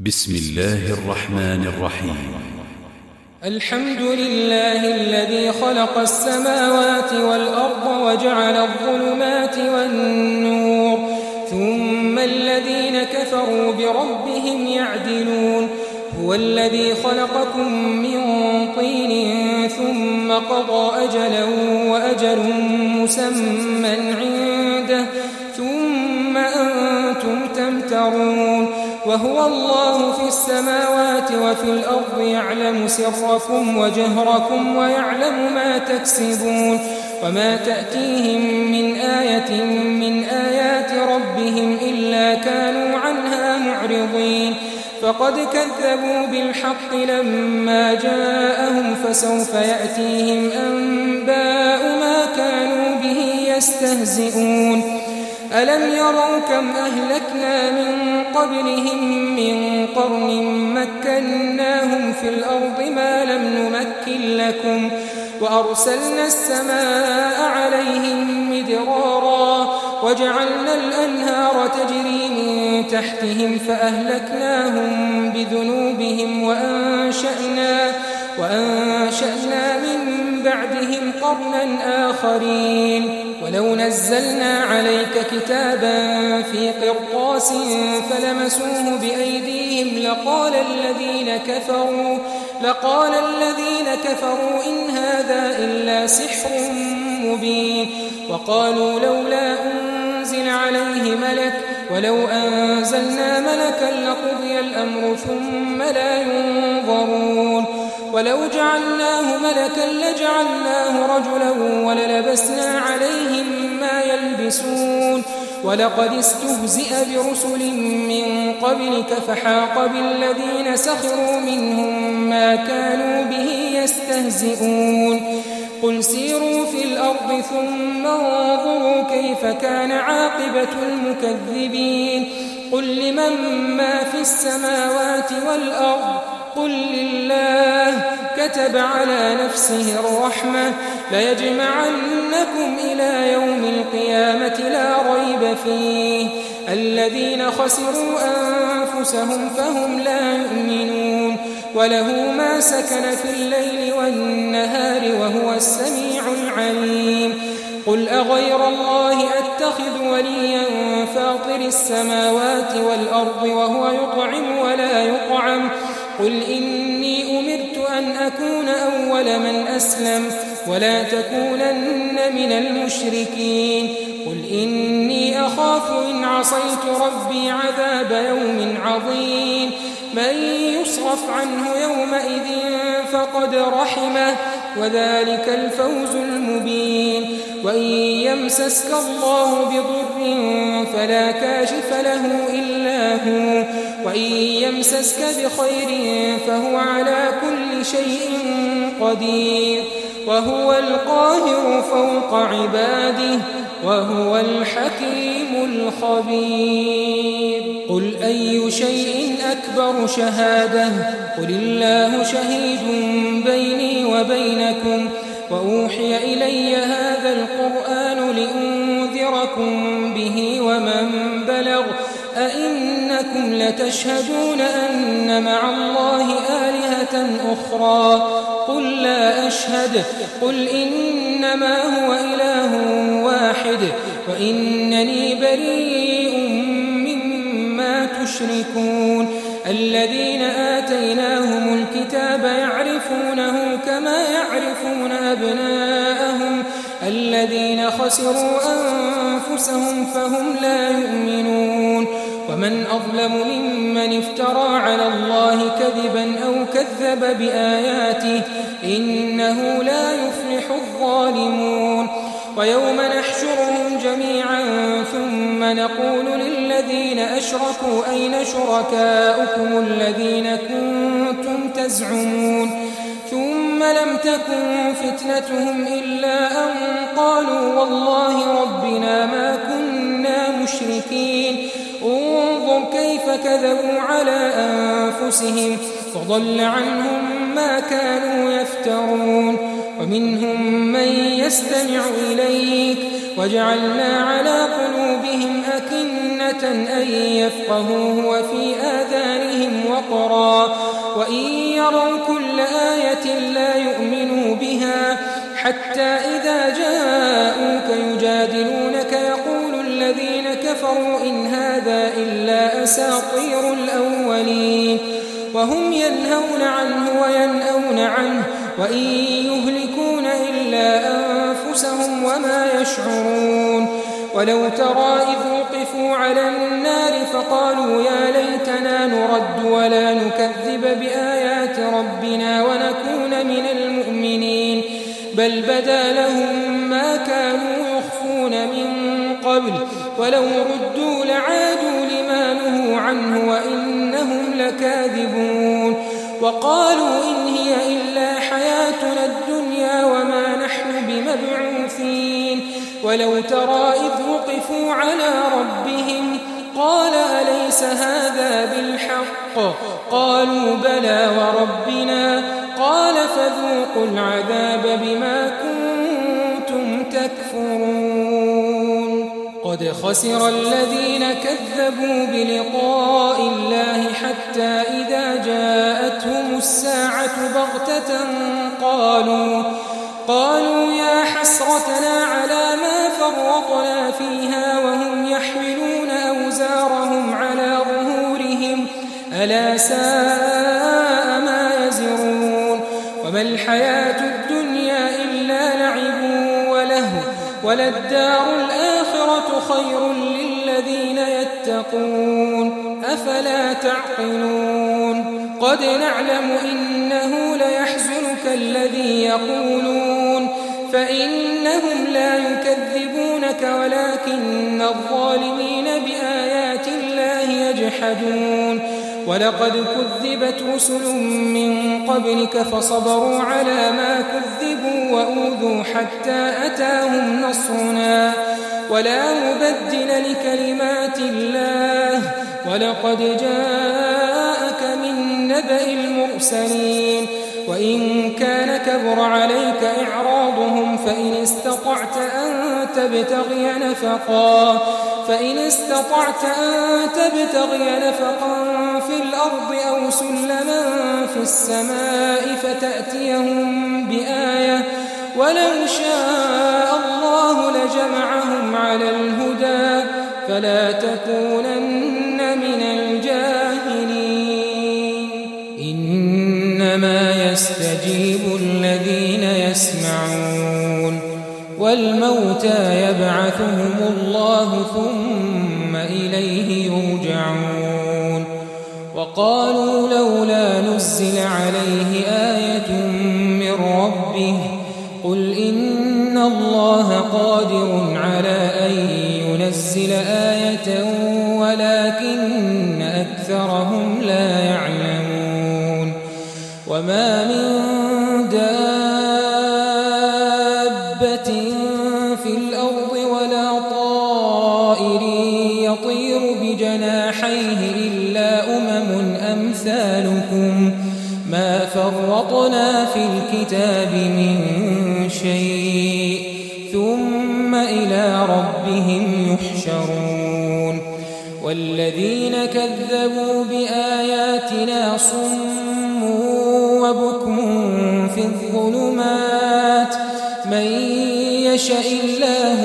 بسم الله الرحمن الرحيم. الحمد لله الذي خلق السماوات والأرض وجعل الظلمات والنور ثم الذين كفروا بربهم يعدلون. هو الذي خلقكم من طين ثم قضى أجلا وأجل مسمى عنده ثم أنتم تمترون. وهو الله في السماوات وفي الأرض يعلم سركم وجهركم ويعلم ما تكسبون. وما تأتيهم من آية من آيات ربهم إلا كانوا عنها معرضين. فقد كذبوا بالحق لما جاءهم فسوف يأتيهم أنباء ما كانوا به يستهزئون. ألم يروا كم أهلكنا من قبلهم من قرن مكناهم في الأرض ما لم نمكن لكم وأرسلنا السماء عليهم مدرارا وجعلنا الأنهار تجري من تحتهم فأهلكناهم بذنوبهم وأنشأنا من بعدهم قرنا آخرين. ولو نزلنا عليك كتابا في قرطاس فلمسوه بأيديهم لقال الذين كفروا إن هذا إلا سحر مبين. وقالوا لولا أنزل عليه ملك ولو أنزلنا ملكا لقضي الأمر ثم لا ينظرون. ولو جعلناه ملكا لجعلناه رجلا وللبسنا عليهم ما يلبسون. ولقد استهزئ برسل من قبلك فحاق بالذين سخروا منهم ما كانوا به يستهزئون. قل سيروا في الأرض ثم انظروا كيف كان عاقبة المكذبين. قل لمن ما في السماوات والأرض قل لله كتب على نفسه الرحمة ليجمعنكم إلى يوم القيامة لا ريب فيه. الذين خسروا أنفسهم فهم لا يؤمنون. وله ما سكن في الليل والنهار وهو السميع العليم. قل أغير الله أتخذ وليا فاطر السماوات والأرض وهو يطعم ولا يطعم. قل إني أمرت أن أكون أول من أسلم ولا تكونن من المشركين. قل إني أخاف إن عصيت ربي عذاب يوم عظيم. من يصرف عنه يومئذ فقد رحمه وذلك الفوز المبين. وإن يمسسك الله بضر فلا كاشف له إلا هو وإن يمسسك بخير فهو على كل شيء قدير. وهو القاهر فوق عباده وهو الحكيم الخبير. قل أي شيء أكبر شهادة قل الله شهيد بيني وبينكم وأوحي إلي هذا القرآن لأنذركم به ومن بلغ أئنكم لتشهدون أن مع الله آلهة أخرى قل لا أشهد قل إنما هو إله واحد وإنني بريء مما تشركون. الذين آتيناهم الكتاب يعرفونه كما يعرفون أبناءهم الذين خسروا أنفسهم فهم لا يؤمنون. ومن أظلم ممن افترى على الله كذبا أو كذب بآياته إنه لا يفلح الظالمون. ويوم نحشرهم جميعا ثم نقول للذين أشركوا أين شركاؤكم الذين كنتم تزعمون ثم لم تكن فتنتهم إلا أن قالوا والله ربنا ما كنا مشركين. انظر كيف كذبوا على أنفسهم فضل عنهم ما كانوا يفترون. ومنهم من يستمع إليك وجعلنا على قلوبهم أكنة أن يفقهوه وفي آذانهم وقرا وإن يروا كل آية لا يؤمنوا بها حتى إذا جاءوك يجادلونك يقول الذين كفروا إن هذا إلا أساطير الأولين وهم ينهون عنه وينأون عنه وإن يهلكون إلا أنفسهم وما يشعرون ولو ترى إذ وقفوا على النار فقالوا يا ليتنا نرد ولا نكذب بآيات ربنا ونكون من المؤمنين بل بدا لهم ما كانوا يخفون من قبل ولو ردوا لعادوا لما نهوا عنه وإنهم لكاذبون وقالوا إن هي إلا حياتنا الدنيا وما نحن بمبعوثين ولو ترى إذ وقفوا على ربهم قال أليس هذا بالحق قالوا بلى وربنا قال فذوقوا العذاب بما كنتم تكفرون قد خسر الذين كذبوا بلقاء الله حتى إذا جاءتهم الساعة بغتة قالوا يا حسرتنا على ما فرطنا فيها وهم يحملون أوزارهم على ظهورهم ألا ساء ما يزرون وما الحياة الدنيا إلا لعب ولهو وللدار الآخرة خير للذين يتقون أفلا تعقلون قد نعلم إنه ليحزنك الذي يقولون فإنهم لا يكذبونك ولكن الظالمين بآيات الله يجحدون ولقد كذبت رسل من قبلك فصبروا على ما كذبوا وأوذوا حتى أتاهم نصرنا ولا مبدل لكلمات الله ولقد جاءك من نبأ المرسلين وإن كان كبر عليك إعراضهم فإن استطعت أن تبتغي نفقا في الأرض أو سلما في السماء فتأتيهم بآية ولو شاء الله لجمعهم على الهدى فلا تكونن من الجاهلين إنما يستجيب الذين يسمعون والموتى يبعثهم الله ثم إليه يرجعون وقالوا لولا نزل عليه آية من ربه قل إن الله قادر على أن ينزل آية ولكن أكثرهم لا يعلمون وما من دابة في الأرض ولا طائر يطير بجناحيه إلا أمثالكم ما فرطنا في الكتاب من شيء ثم إلى ربهم يحشرون والذين كذبوا بآياتنا صم وبكم في الظلمات من يشاء الله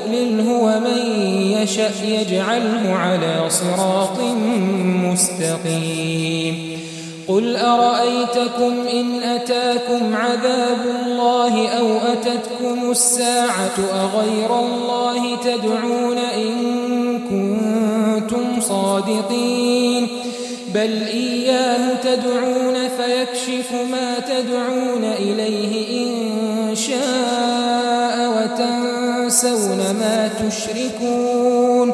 يضلله ومن يشاء يجعله على صراط مستقيم قل أرأيتكم إن أتاكم عذاب الله أو أتتكم الساعة أغير الله تدعون إن كنتم صادقين بل إياه تدعون فيكشف ما تدعون إليه إن شاء وتنسون ما تشركون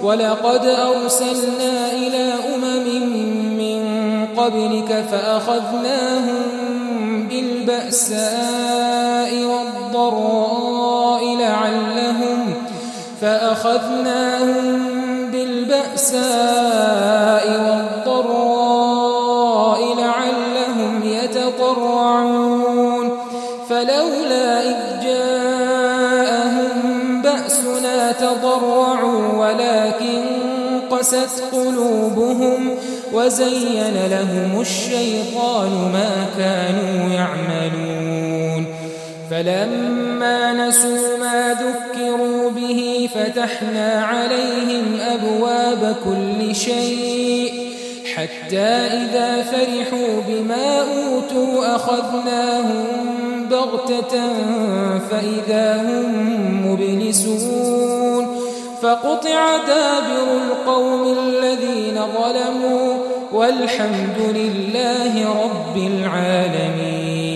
ولقد أرسلنا إلى من قبلك فأخذناهم بالبأساء والضراء لعلهم يتضرعون فلولا إذ جاءهم بأسنا تضرعوا ولكن قست قلوبهم وزين لهم الشيطان ما كانوا يعملون فلما نسوا ما ذكروا به فتحنا عليهم أبواب كل شيء حتى إذا فرحوا بما أوتوا أخذناهم بغتة فإذا هم مبلسون فقطع دابر القوم الذين ظلموا والحمد لله رب العالمين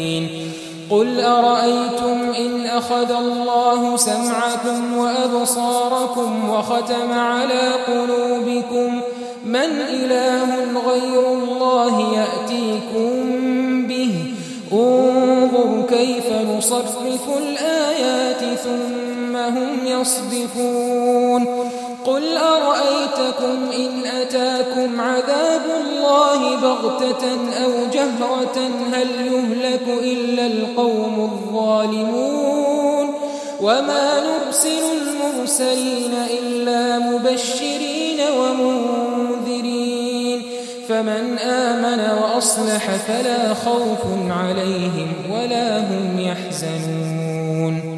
قل أرأيتم إن أخذ الله سمعكم وأبصاركم وختم على قلوبكم من إله غير الله يأتيكم به انظر كيف نصرف الآيات ثم هم يصدفون قل أرأيتكم إن أتاكم عذاب الله بغتة أو جهرة هل يهلك إلا القوم الظالمون وما نرسل المرسلين إلا مبشرين ومنذرين فمن آمن وأصلح فلا خوف عليهم ولا هم يحزنون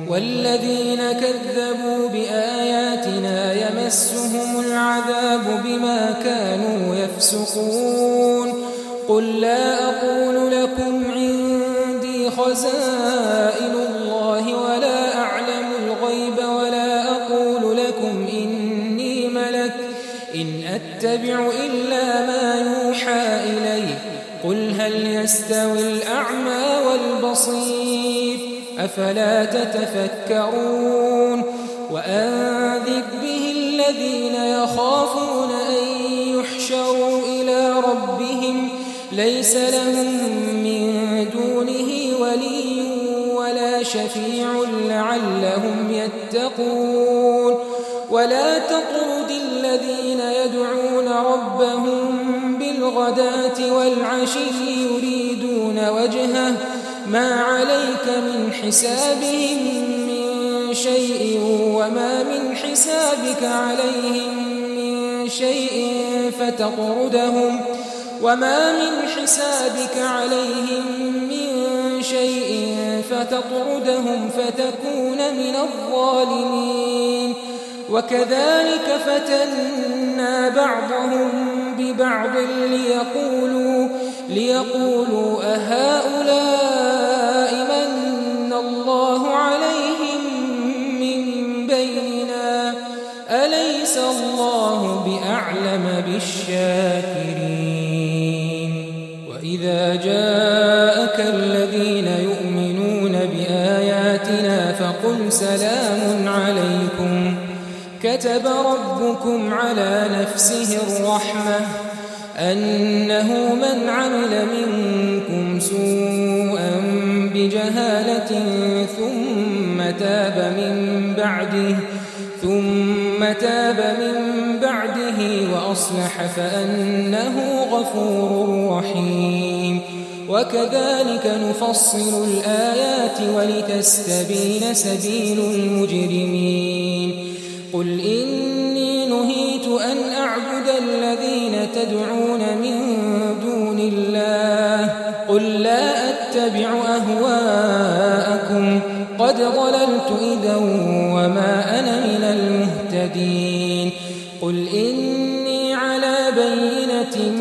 والذين كذبوا بآياتنا يمسهم العذاب بما كانوا يفسقون قل لا أقول لكم عندي خزائن الله ولا أعلم الغيب ولا أقول لكم إني ملك إن أتبع إلا ما يوحى إلي قل هل يستوي الأعمى والبصير أفلا تتفكرون وأنذر به الذين يخافون أن يحشروا إلى ربهم ليس لهم من دونه ولي ولا شفيع لعلهم يتقون ولا تطرد الذين يدعون ربهم بالغداة والعشي يريدون وجهه ما عليك من حسابهم من شيء وما من حسابك عليهم من شيء فتطردهم فتكون من الظالمين وكذلك فتنا بعضهم ببعض ليقولوا أهؤلاء من الله عليهم من بيننا أليس الله بأعلم بالشاكرين وإذا جاءك الذين يؤمنون بآياتنا فقل سلام عليكم كتب ربكم على نفسه الرحمة أنه من عمل منكم سوءا بجهالة ثم تاب من بعده وأصلح فأنه غفور رحيم وكذلك نفصل الآيات ولتستبين سبيل المجرمين قل إني نهيت أن أعبد الذين تدعون من دون الله قل لا أتبع أهواءكم قد ضللت إذا وما أنا من المهتدين قل إني على بينة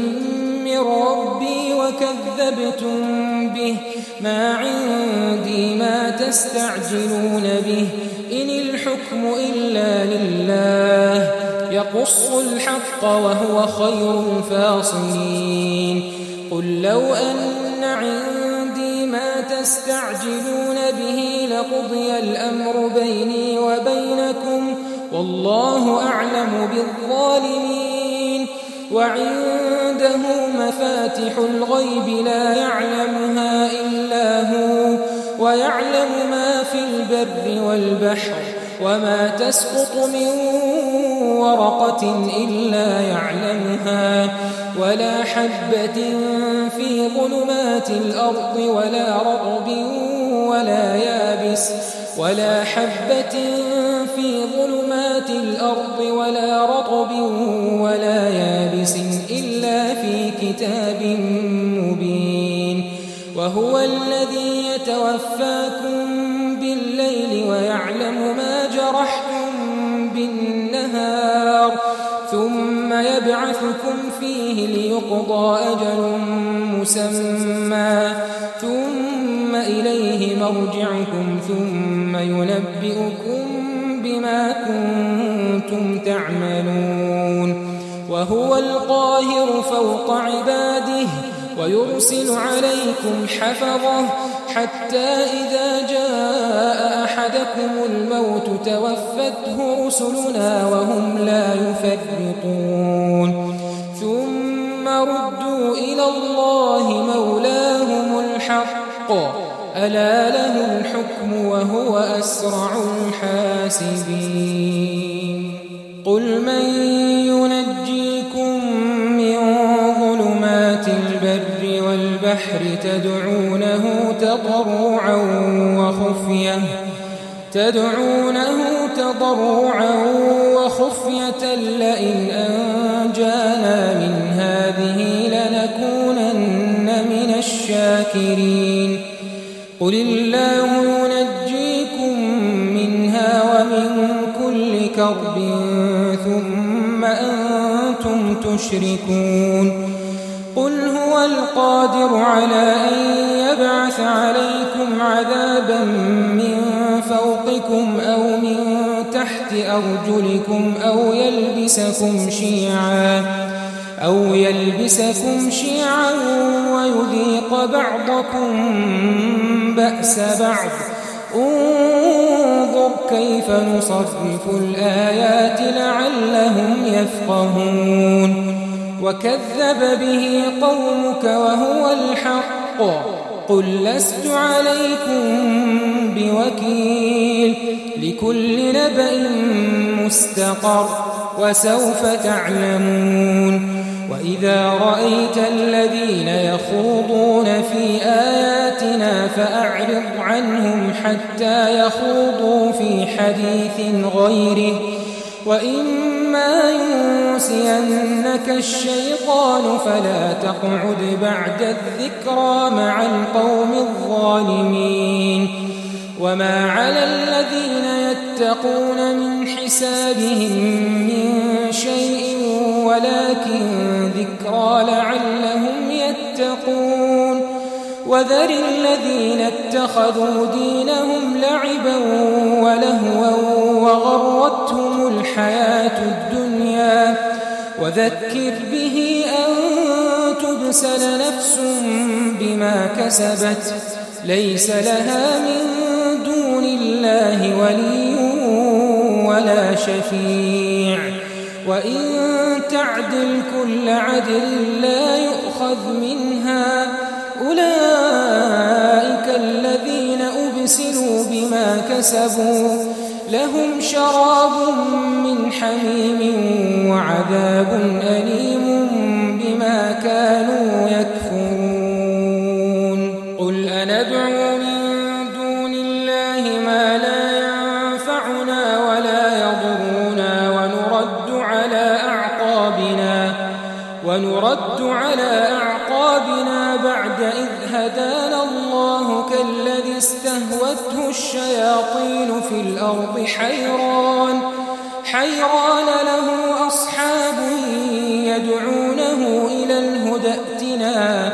من ربي وكذبتم به ما عندي ما تستعجلون به إن الحكم إلا لله يقص الحق وهو خير الفاصلين قل لو أن عندي ما تستعجلون به لقضي الأمر بيني وبينكم والله أعلم بالظالمين وعنده مفاتح الغيب لا يعلمها إلا هو ويعلم ما في البر والبحر وما تسقط من ورقة إلا يعلمها ولا حبة في ظلمات الأرض ولا رطب ولا يابس ولا حبة في ظلمات الأرض الأرض ولا رطب ولا يابس إلا في كتاب مبين وهو الذي يتوفاكم بالليل ويعلم ما جرحتم بالنهار ثم يبعثكم فيه ليقضى أجل مسمى ثم إليه مرجعكم ثم ينبئكم بما كنتم تعملون وهو القاهر فوق عباده ويرسل عليكم حفظه حتى إذا جاء أحدكم الموت توفته رسلنا وهم لا يفرطون ثم ردوا إلى الله مولاهم الحق ألا له الحكم وهو أسرع الحاسبين قل من ينجيكم من ظلمات البر والبحر تدعونه تضرعا وخفية لئن أنجانا من هذه لنكونن من الشاكرين قل الله ينجيكم منها ومن كل كرب ثم أنتم تشركون قل هو القادر على أن يبعث عليكم عذابا من فوقكم أو من تحت أرجلكم أو يلبسكم شيعا ويذيق بعضكم بأس بعض انظر كيف نصرف الآيات لعلهم يفقهون وكذب به قومك وهو الحق قل لست عليكم بوكيل لكل نبأ مستقر وسوف تعلمون وإذا رأيت الذين يخوضون في آياتنا فأعرض عنهم حتى يخوضوا في حديث غيره وإما ينسينك الشيطان فلا تقعد بعد الذكرى مع القوم الظالمين وما على الذين يتقون من حسابهم من شيء ولكن ذكرى لعلهم يتقون وذر الذين اتخذوا دينهم لعبا ولهوا وغرتهم الحياة الدنيا وذكر به أن تبسل نفس بما كسبت ليس لها من دون الله ولي ولا شفيع وإن تعدل كل عدل لا يؤخذ منها أولئك الذين أبسلوا بما كسبوا لهم شراب من حميم وعذاب أليم بما كانوا يكفرون قل أندعو من دون الله ما لا ينفعنا ولا يضرنا ونرد على أعقابنا بعد إذ هدانا الله كالذي استهوته الشياطين في الأرض حيران له أصحاب يدعونه إلى الهدى ائتنا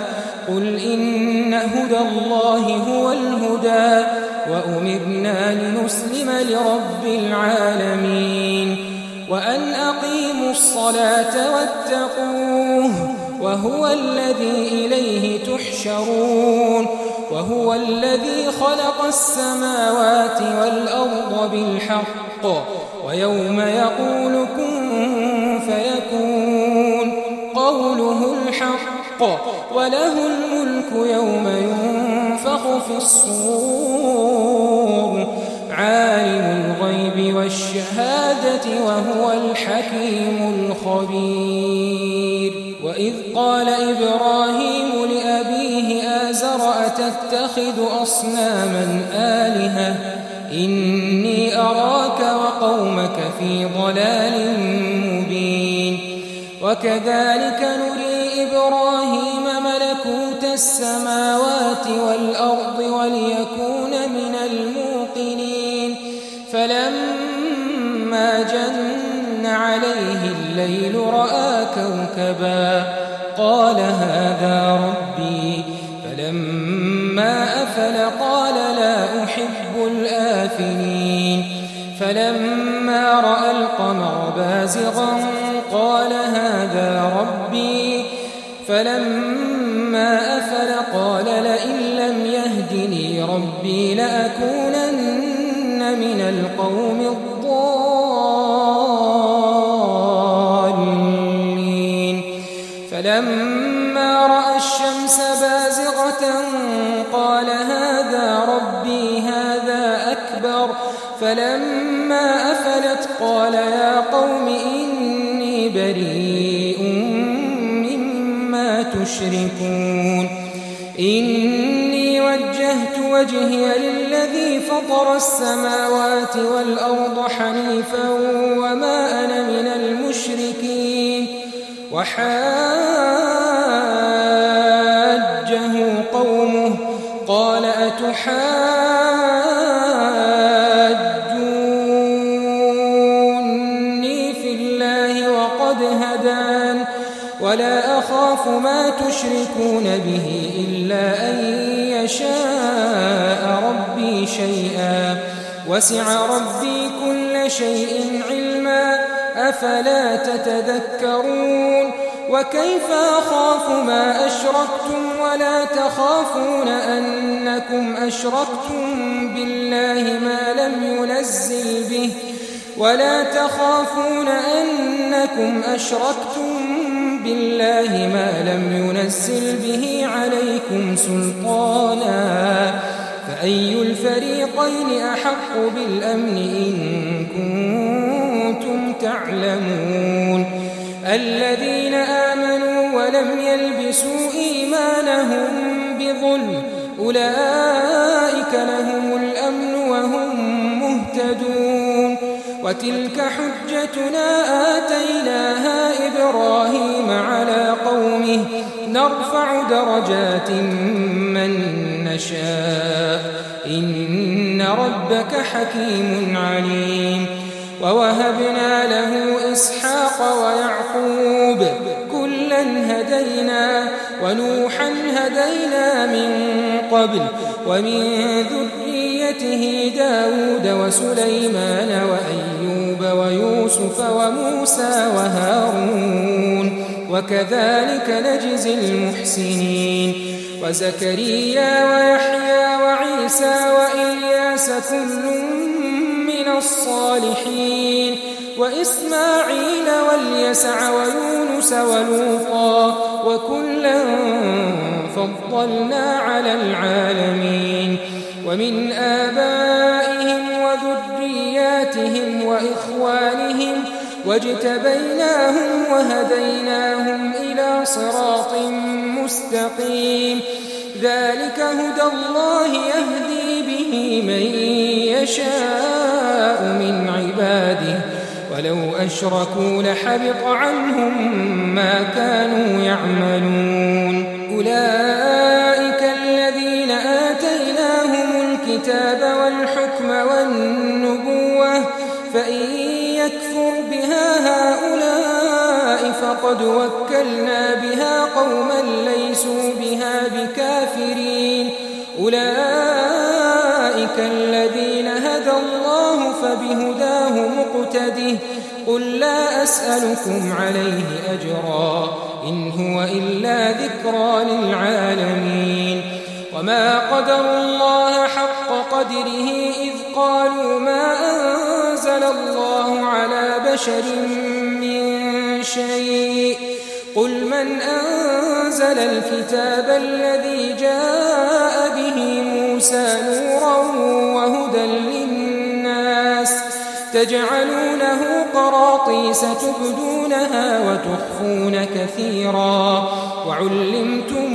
قل إن هدى الله هو الهدى وأمرنا لنسلم لرب العالمين وأن أقيموا الصلاة واتقوه وهو الذي إليه تحشرون وهو الذي خلق السماوات والأرض بالحق ويوم يقول كن فيكون قوله الحق وله الملك يوم ينفخ في الصور عالم الغيب والشهادة وهو الحكيم الخبير وإذ قال إبراهيم لأبيه آزر أتتخذ أصناما آلهة إني أراك وقومك في ضلال مبين وكذلك نري إبراهيم ملكوت السماوات والأرض وليكون من الموقنين فلما جن عليه الليل رأى كوكبا قال هذا ربي فلما أفل قال لا أحب الآفلين فلما رأى القمر بازغا قال هذا ربي فلما أفل قال لئن لم يهدني ربي لأكونن من القوم الضالين فلما رأى الشمس بازغة قال هذا ربي هذا أكبر فلما أفلت قال يا قوم إني بريء مما تشركون إني وجهت وجهي للذي فطر السماوات والأرض حنيفا وما أنا من المشركين وحاجه قومه قال أتحاجوني في الله وقد هدان ولا أخاف ما تشركون به إلا أن يشاء ربي شيئا وسع ربي كل شيء علما أفلا تتذكرون وكيف أخاف ما أشركتم ولا تخافون أنكم أشركتم بالله ما لم ينزل به عليكم سلطانا فأي الفريقين أحق بالأمن إن كنتم تعلمون الذين آمنوا ولم يلبسوا إيمانهم بظلم أولئك لهم الأمن وهم مهتدون وتلك حجتنا آتيناها إبراهيم على قومه نرفع درجات من نشاء إن ربك حكيم عليم ووهبنا له إسحاق ويعقوب كلا هدينا ونوحا هدينا من قبل ومن ذريته داود وسليمان وأيوب ويوسف وموسى وهارون وكذلك نجزي المحسنين وزكريا ويحيى وعيسى وإلياس كل من الصالحين وإسماعيل واليسع ويونس ولوطا وكلا فضلنا على العالمين ومن آبائهم وذرياتهم وإخوانهم واجتبيناهم وهديناهم إلى صراط مستقيم ذلك هدى الله يهدي به من يشاء من عباده ولو أشركوا لحبط عنهم ما كانوا يعملون أولئك الذين آتيناهم الكتاب والحكم والنبوة فإن يكفر بها هؤلاء فقد وكلنا بها قوما ليسوا بها بكافرين أولئك الذين هدى الله فبهداه مقتده قل لا أسألكم عليه أجرا إن هو إلا ذكرى للعالمين وما قدروا الله حق قدره إذ قالوا ما أنزل الله على بشر من شيء قل من أنزل الكتاب الذي جاء به موسى نورا وهدى للناس تجعلونه قراطيس تبدونها وتخفون كثيرا وعلمتم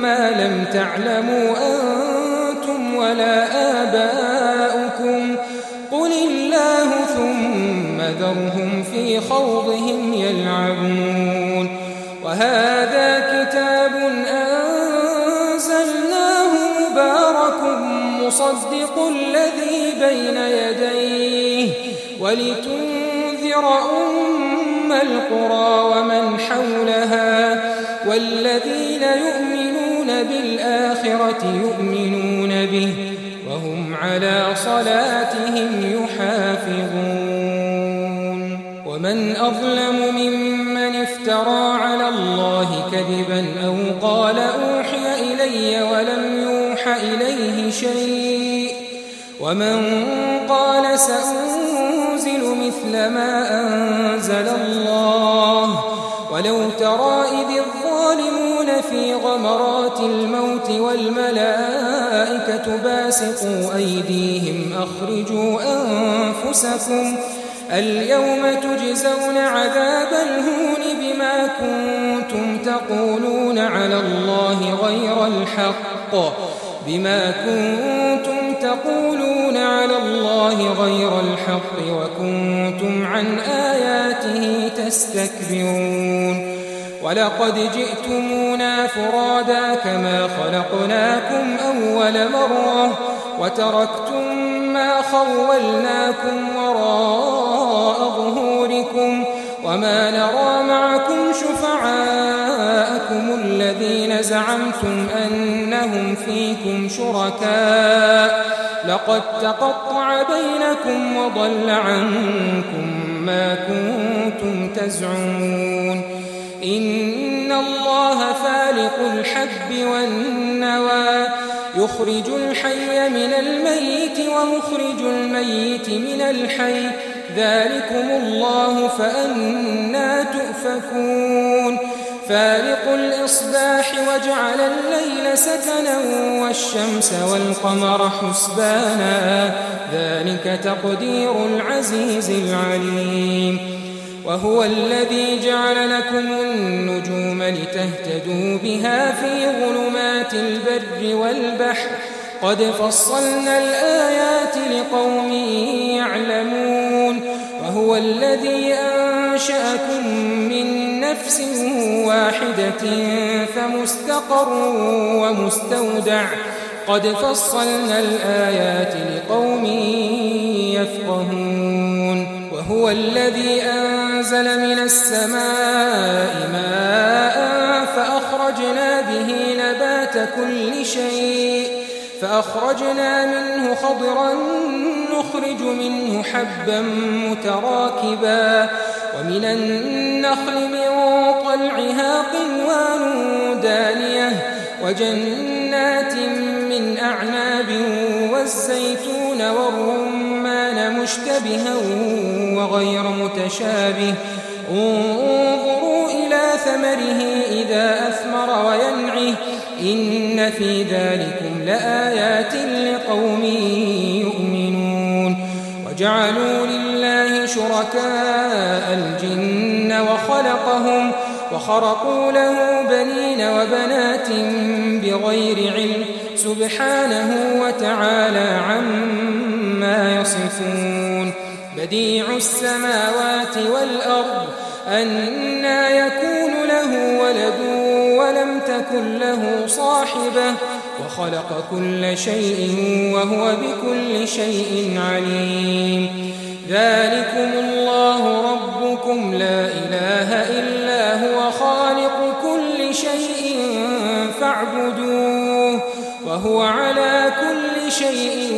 ما لم تعلموا أنتم ولا آباؤكم في خوضهم يلعبون وهذا كتاب أنزلناه مبارك مصدق الذي بين يديه ولتنذر أم القرى ومن حولها والذين يؤمنون بالآخرة يؤمنون به وهم على صلاتهم يحافظون ومن أظلم ممن افترى على الله كذبا أو قال أوحي إلي ولم يوح إليه شيء ومن قال سأنزل مثل ما أنزل الله ولو ترى إذ الظالمون في غمرات الموت والملائكة باسطوا أيديهم أخرجوا أنفسكم اليوم تجزون عذاب الهون بما كنتم تقولون على الله غير الحق وكنتم عن آياته تستكبرون ولقد جئتمونا فرادا كما خلقناكم أول مرة وتركتم ما خولناكم وراء ظهوركم وما نرى معكم شفعاءكم الذين زعمتم أنهم فيكم شركاء لقد تقطع بينكم وضل عنكم ما كنتم تزعمون إن الله فالق الحب والنوى يخرج الحي من الميت ومخرج الميت من الحي ذلكم الله فأنى تؤفكون فالق الإصباح وجعل الليل سكنا والشمس والقمر حسبانا ذلك تقدير العزيز العليم وهو الذي جعل لكم النجوم لتهتدوا بها في ظلمات البر والبحر قد فصلنا الآيات لقوم يعلمون وهو الذي أنشأكم من نفس واحدة فمستقر ومستودع قد فصلنا الآيات لقوم يفقهون وهو الذي أنزل من السماء ماء فأخرجنا به نبات كل شيء فأخرجنا منه خضرا نخرج منه حبا متراكبا ومن النخل من طلعها قنوان دانية وجنات من أعناب والزيتون والرمان مشتبها وغير متشابه انظروا إلى ثمره إذا أثمر وينعه إن في ذلكم لآيات لقوم يؤمنون وجعلوا لله شركاء الجن وخرقوا له بنين وبنات بغير علم سبحانه وتعالى عما يصفون بديع السماوات والأرض أنى يكون له ولد ولم تكن له صاحبة وخلق كل شيء وهو بكل شيء عليم ذلكم الله ربكم لا إله إلا هو خالق كل شيء فاعبدوه وهو على كل شيء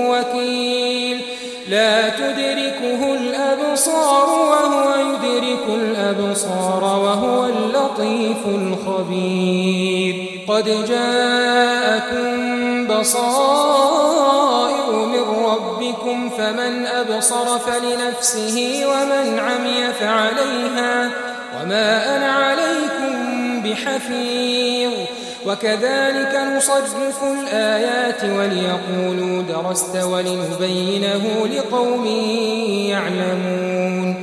وكيل لا تدركه الأبصار وهو يدرك الأبصار وهو اللطيف الخبير قد جاءكم بصائر من ربكم فمن أبصر فلنفسه ومن عمي فعليها وما أنا عليكم بحفيظ وكذلك نصرف الآيات وليقولوا درست ولنبينه لقوم يعلمون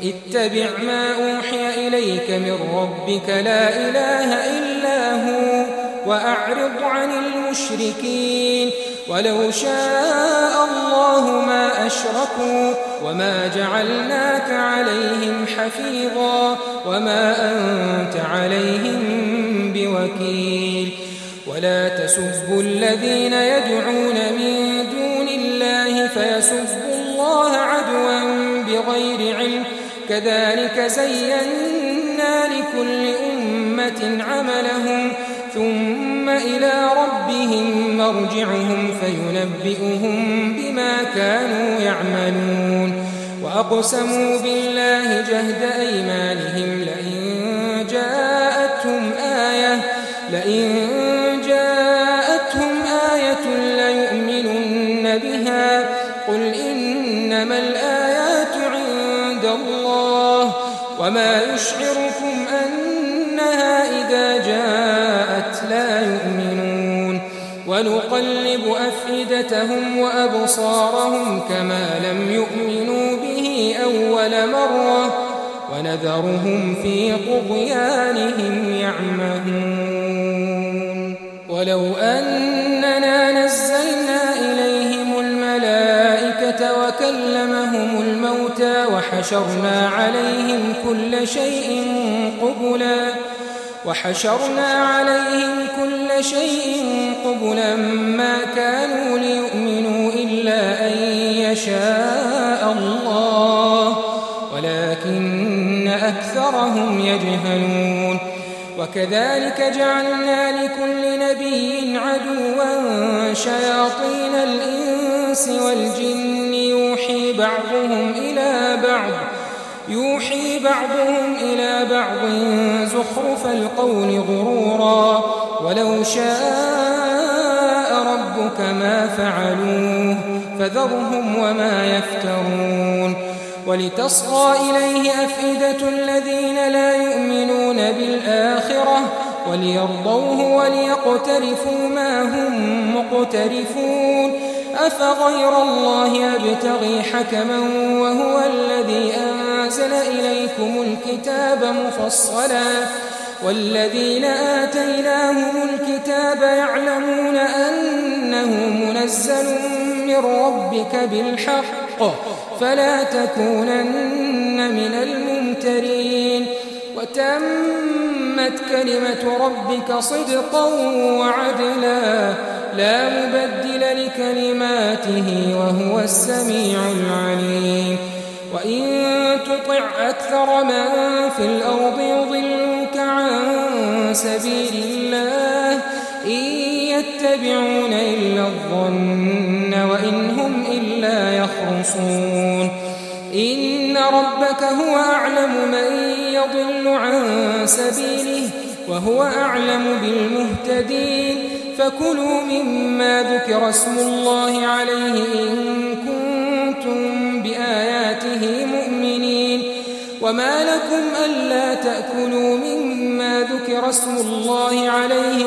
اتبع ما أوحي إليك من ربك لا إله إلا هو وأعرض عن المشركين ولو شاء الله ما أشركوا وما جعلناك عليهم حفيظا وما أنت عليهم بوكيل ولا تسبوا الذين يدعون من دون الله فيسبوا الله عدوا بغير علم كذلك زينا لكل أمة عملهم ثم إلى ربهم مرجعهم فينبئهم بما كانوا يعملون وأقسموا بالله جهد أيمانهم لئن جاءتهم آية ليؤمنن بها قل إنما الآيات عند الله وما يشعركم أنها إذا جاءت لا يؤمنون ونقلب أفئدتهم وأبصارهم كما لم يؤمنوا به أول مرة ونذرهم في طغيانهم يعمهون ولو أننا نزلنا إليهم الملائكة وكلمهم الموتى وحشرنا عليهم كل شيء قبلا ما كانوا ليؤمنوا إلا أن يشاء الله ولكن أكثرهم يجهلون وكذلك جعلنا لكل نبي عدوا شياطين الإنس والجن يوحي بعضهم إلى بعض زخرف القول غرورا ولو شاء ربك ما فعلوه فذرهم وما يفترون ولتصغى إليه أفئدة الذين لا يؤمنون بالآخرة وليرضوه وليقترفوا ما هم مقترفون أفغير الله أبتغي حكما وهو الذي أنزل إليكم الكتاب مفصلا والذين آتيناهم الكتاب يعلمون أنه منزل من ربك بالحق فلا تكونن من الممترين وتمت كلمة ربك صدقا وعدلا لا مبدل لكلماته وهو السميع العليم وإن تطع أكثر من في الأرض يضلوك عن سبيل الله إن يتبعون إلا الظن وإن هم إلا يخرصون إن ربك هو أعلم من يضل عن سبيله وهو أعلم بالمهتدين فكلوا مما ذكر اسم الله عليه إن كنتم بآياته مؤمنين وما لكم ألا تأكلوا مما ذكر اسم الله عليه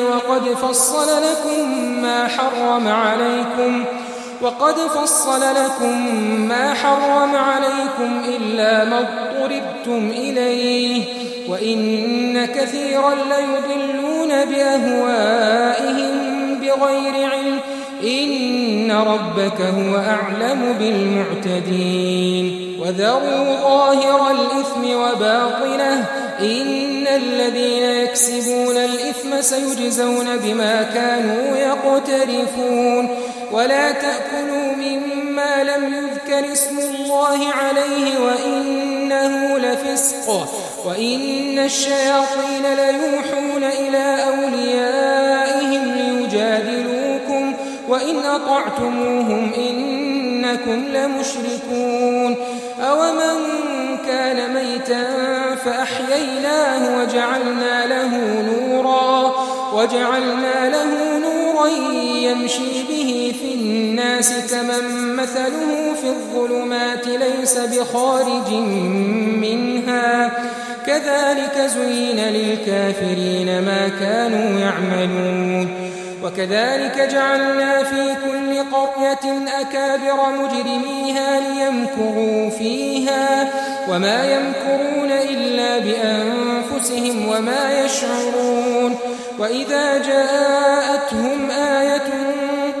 وقد فصل لكم ما حرم عليكم إلا ما اضطررتم إليه وإن كثيرا ليضلون بأهوائهم بغير علم إن ربك هو أعلم بالمعتدين وذروا ظاهر الإثم وباطنه إن الذين يكسبون الإثم سيجزون بما كانوا يقترفون ولا تأكلوا مما لم يذكر اسم الله عليه وإنه لفسق وإن الشياطين ليوحون إلى أوليائهم ليجادلوكم وإن أطعتموهم إنكم لمشركون أومن كان ميتا فأحييناه وجعلنا له نورا يمشي به في الناس كمن مثله في الظلمات ليس بخارج منها كذلك زين للكافرين ما كانوا يعملون وكذلك جعلنا في كل قرية أكابر مجرميها ليمكروا فيها وما يمكرون إلا بأنفسهم وما يشعرون وإذا جاءتهم آية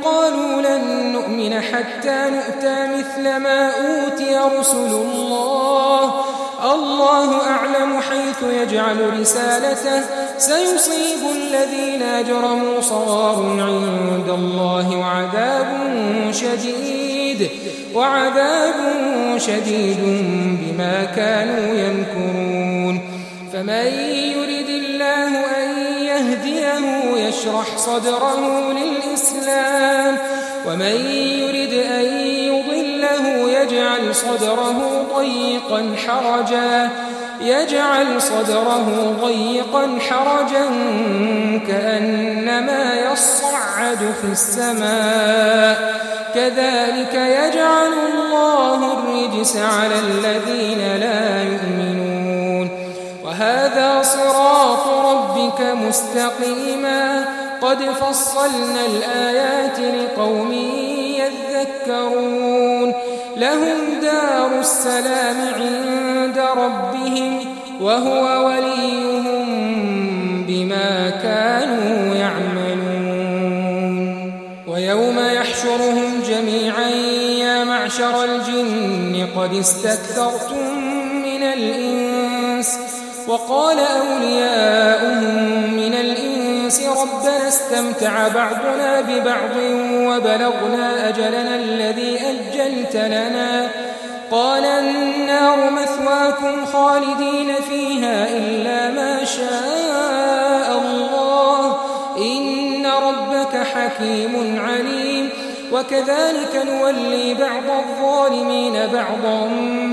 قالوا لن نؤمن حتى نؤتى مثل ما أوتي رسل الله أعلم حيث يجعل رسالته سيصيب الذين أجرموا صغار عند الله وعذاب شديد بما كانوا يمكرون فمن يرد الله أن يهديه يشرح صدره للإسلام ومن يرد أن يضله يجعل صدره ضيقا حرجا كأنما يصعد في السماء كذلك يجعل الله الرجس على الذين لا يؤمنون وهذا صراط ربك مستقيما قد فصلنا الآيات لقوم يذكرون لهم دار السلام عند ربهم وهو وليهم بما كانوا يعملون ويوم يحشرهم جميعا يا معشر الجن قد استكثرتم من الإنس وقال أولياؤهم من الإنس ربنا استمتع بعضنا ببعض وبلغنا أجلنا الذي أجلت لنا قال النار مثواكم خالدين فيها إلا ما شاء الله إن ربك حكيم عليم وكذلك نولي بعض الظالمين بعضا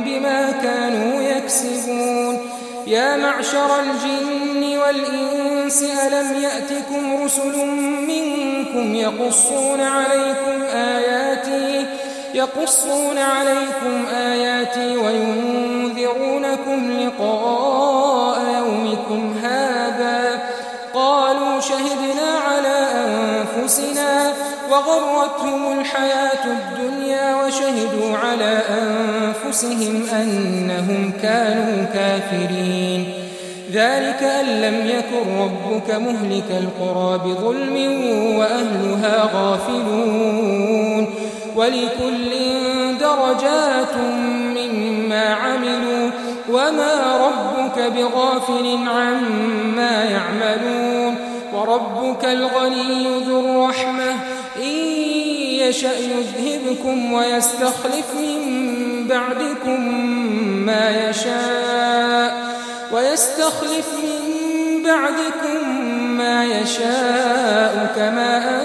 بما كانوا يكسبون يا معشر الجن والإنس ألم يأتكم رسل منكم يقصون عليكم آياتي وينذرونكم لقاء يومكم هذا قالوا شهدنا على أنفسنا وغرتهم الحياة الدنيا وشهدوا على أنفسهم أنهم كانوا كافرين ذلك أن لم يكن ربك مهلك القرى بظلم وأهلها غافلون ولكل درجات مما عملوا وما ربك بغافل عما يعملون وربك الغني ذو الرحمة إن يشأ يذهبكم ويستخلف من بعدكم ما يشاء كما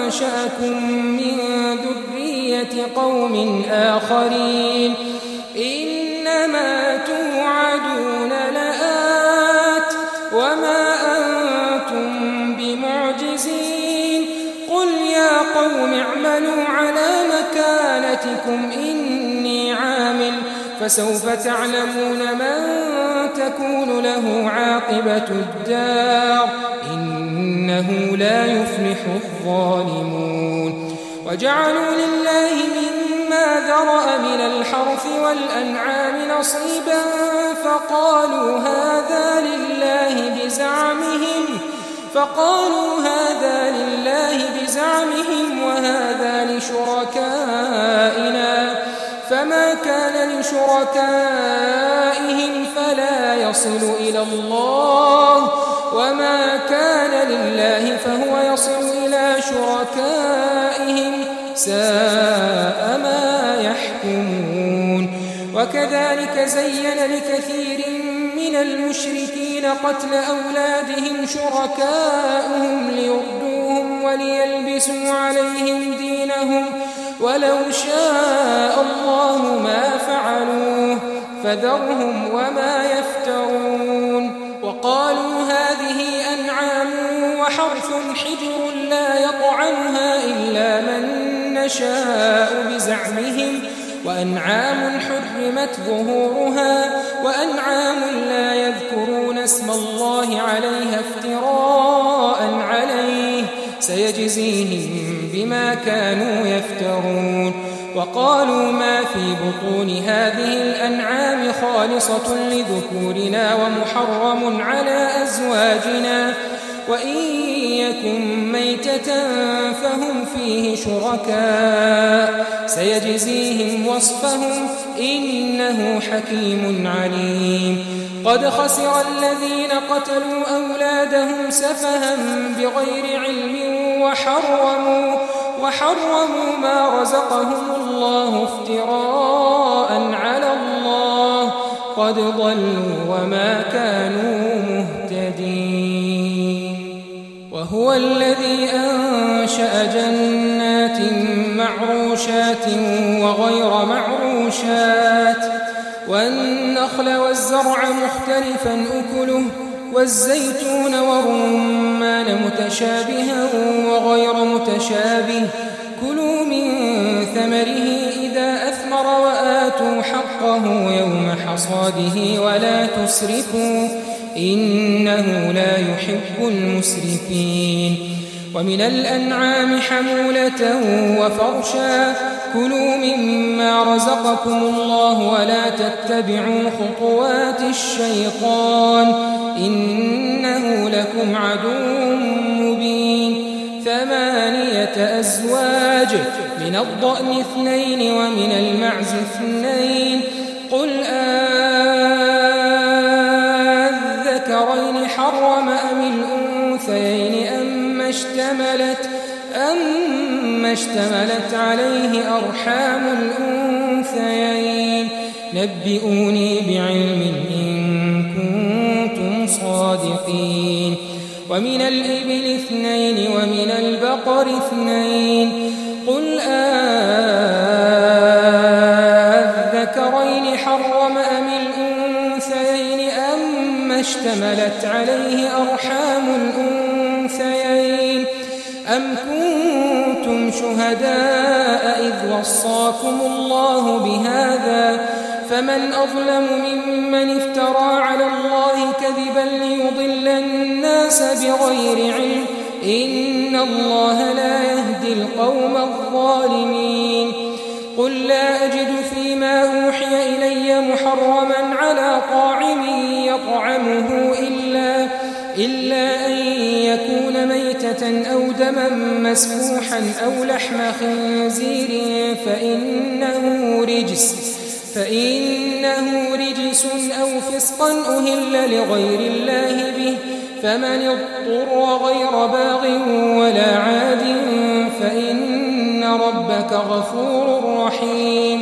أنشأكم من ذرية قوم آخرين إنما توعدون لآت وما أنتم بمعجزين قل يا قوم اعملوا على مكانتكم إني عامل فسوف تعلمون من تكون له عاقبة الدار إنه لا يفلح الظالمون وجعلوا لله مما ذرأ من الحرث والأنعام نصيبا فقالوا هذا لله بزعمهم وهذا لشركائنا فما كان لشركائهم فلا يصل إلى الله وما كان لله فهو يصل إلى شركائهم ساء ما يحكمون وكذلك زين لكثير من المشركين قتل أولادهم شركاؤهم ليردوهم وليلبسوا عليهم دينهم ولو شاء الله ما فعلوه فذرهم وما يفترون وقالوا هذه أنعام وحرث حجر لا يطعمها إلا من نشاء بزعمهم وأنعام حرمت ظهورها وأنعام لا يذكرون اسم الله عليها افتراء عليه سيجزيهم بما كانوا يفترون وقالوا ما في بطون هذه الأنعام خالصة لذكورنا ومحرم على أزواجنا وإن يكن ميتة فهم فيه شركاء سيجزيهم وصفهم إنه حكيم عليم. قد خسر الذين قتلوا أولادهم سفها بغير علم وحرموا ما رزقهم الله افتراء على الله قد ضلوا وما كانوا مهتدين. وهو الذي أنشأ جنات معروشات وغير معروشات والنخل والزرع مختلفا أكله والزيتون والرمان متشابها وغير متشابه كلوا من ثمره إذا أثمر وآتوا حقه يوم حصاده ولا تسرفوا إنه لا يحب المسرفين. ومن الأنعام حمولة وفرشا كلوا مما رزقكم الله ولا تتبعوا خطوات الشيطان إنه لكم عدو مبين. 8 أزواج من الضأن 2 ومن المعز 2 قل الذكرين حرم أم الأنثيين أما اشتملت عليه أرحام الأنثيين نبئوني بعلم إن كنتم صادقين. ومن الإبل 2 ومن البقر 2 قل الذكرين حرم أم الأنثيين أما اشتملت عليه أرحام الأنثيين أم كنتم شهداء إذ وصاكم الله بهذا فمن أظلم ممن افترى على الله كذبا ليضل الناس بغير علم إن الله لا يهدي القوم الظالمين. قل لا أجد فيما أوحي إلي محرما على طاعم يطعمه إلا أن يكون ميتة أو دما مسفوحا أو لحم خنزير فإنه رجس أو فسقا أهل لغير الله به فمن اضطر غير باغ ولا عاد فإن ربك غفور رحيم.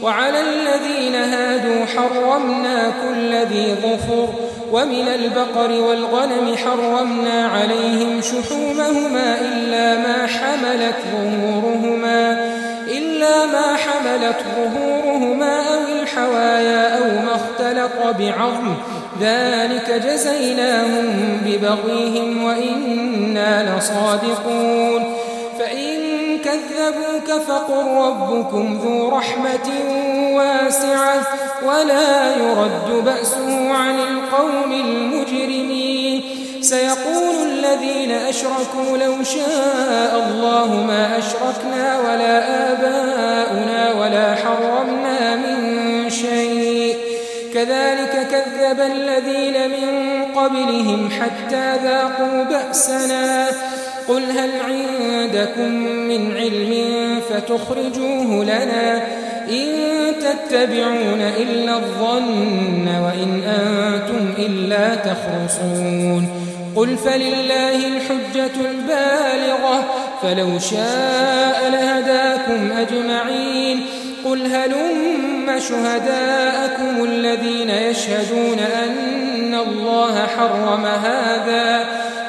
وعلى الذين هادوا حرمنا كل ذي ظفر ومن البقر والغنم حرمنا عليهم شحومهما إلا ما حملت ظهورهما أو الحوايا أو ما اختلط بعظم ذلك جزيناهم ببغيهم وإنا لصادقون. فإن كذبوك فقل ربكم ذو رحمة واسعة ولا يرد بأسه عن القوم المجرمين. سيقول الذين أشركوا لو شاء الله ما أشركنا ولا آباؤنا ولا حرمنا من شيء كذلك كذب الذين من قبلهم حتى ذاقوا بأسنا قل هل عندكم من علم فتخرجوه لنا إن تتبعون إلا الظن وإن أنتم إلا تخرصون. قل فلله الحجة البالغة فلو شاء لهداكم أجمعين. قل هلم شهداءكم الذين يشهدون أن الله حرم هذا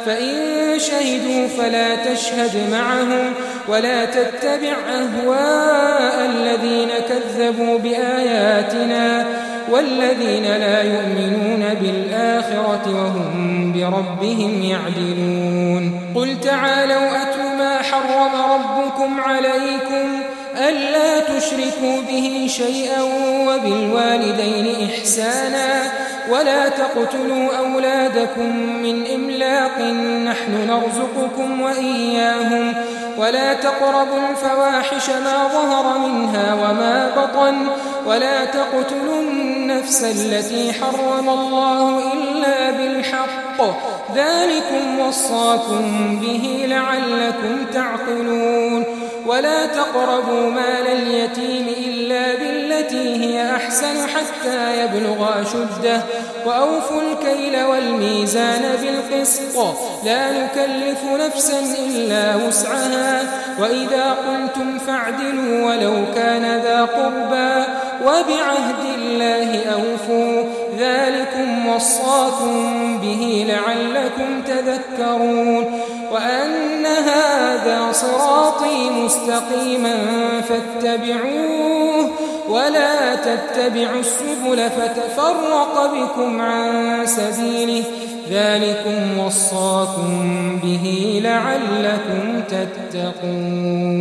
فإن شهدوا فلا تشهد معهم ولا تتبع أهواء الذين كذبوا بآياتنا والذين لا يؤمنون بالآخرة وهم بربهم يعدلون. قل تعالوا أتل ما حرم ربكم عليكم ألا تشركوا به شيئا وبالوالدين إحسانا ولا تقتلوا أولادكم من إملاق نحن نرزقكم وإياهم ولا تقربوا الفواحش ما ظهر منها وما بطن ولا تقتلوا النفس التي حرم الله إلا بالحق ذلكم وصاكم به لعلكم تعقلون ولا تقربوا مال اليتيم إلا بالتي هي أحسن حتى يبلغ أشده وأوفوا الكيل والميزان بالقسط لا نكلف نفسا إلا وسعها وإذا قلتم فاعدلوا ولو كان ذا قربى وبعهد الله أوفوا ذلكم وصاكم به لعلكم تذكرون وأن هذا صراطي مستقيما فاتبعوه ولا تتبعوا السبل فتفرق بكم عن سبيله ذلكم وصاكم به لعلكم تتقون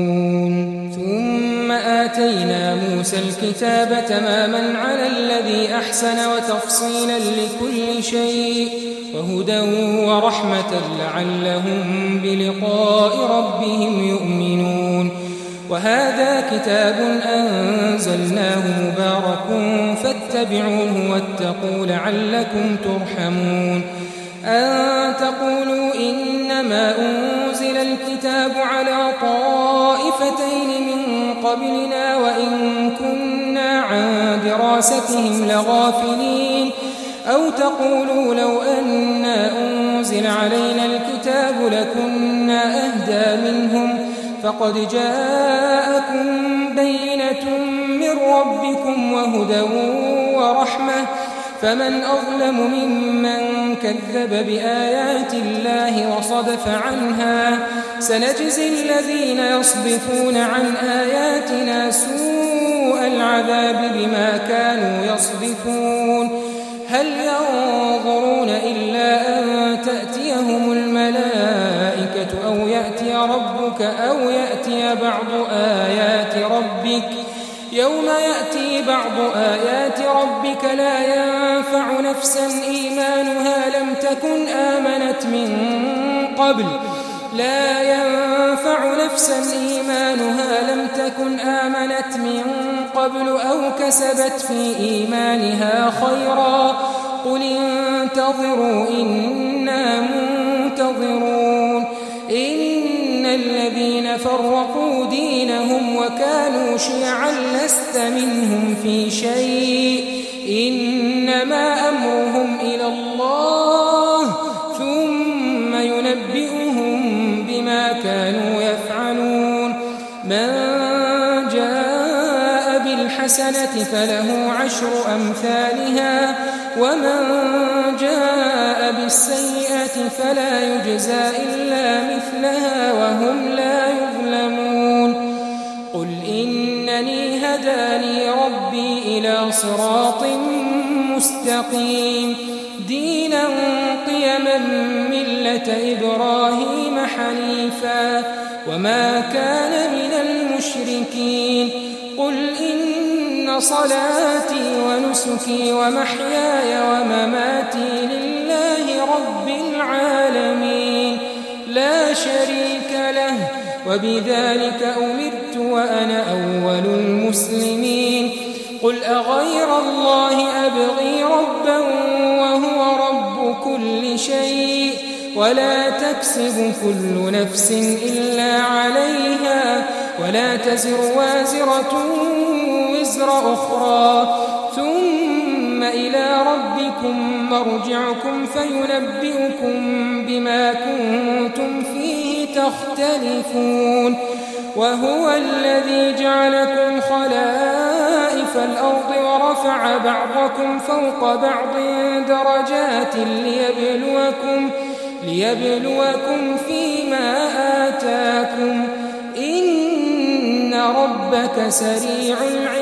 ثم آتينا موسى الكتاب تماما على الذي أحسن وتفصيلا لكل شيء وهدى ورحمة لعلهم بلقاء ربهم يؤمنون وهذا كتاب أنزلناه مبارك فاتبعوه واتقوا لعلكم ترحمون أن تقولوا إنما أنزل الكتاب على طائفتين من قبلنا وإن كنا عن دراستهم لغافلين أو تقولوا لو أنا أنزل علينا الكتاب لكنا أهدى منهم فقد جاءكم بينة من ربكم وهدى ورحمة فمن أظلم ممن كذب بآيات الله وصدف عنها سنجزي الذين يصدفون عن آياتنا سوء العذاب بما كانوا يصدفون هل ينظرون إلا أن تأتيهم الملائكة أو يأتي ربك أو يأتي بعض آيات ربك يوم يأتي بعض آيات ربك لا ينفع نفسا إيمانها لم تكن آمنت من قبل أو كسبت في إيمانها خيرا قل انتظروا إنا منتظرون إن الذين فرقوا دينهم وكانوا شيعا لست منهم في شيء إنما أمرهم إلى الله ثم ينبئهم بما كانوا يفعلون من جاء بالحسنة فله 10 أمثالها ومن جاء بالسيئة فلا يجزى إلا مثلها وهم لا يظلمون قل إنني هداني ربي إلى صراط مستقيم دينا قيما ملة إبراهيم حنيفا وما كان من المشركين قل إن صلاتي ونسكي ومحياي ومماتي لله رب العالمين لا شريك له وبذلك أمرت وأنا أول المسلمين قل أغير الله أبغي ربا وهو رب كل شيء ولا تكسب كل نفس إلا عليها ولا تزر وازرة وزر أخرى ثم إلى ربكم مرجعكم فينبئكم بما كنتم فيه تختلفون وهو الذي جعلكم خلائف الأرض ورفع بعضكم فوق بعض درجات ليبلوكم فيما آتاكم إن ربك سريع العقاب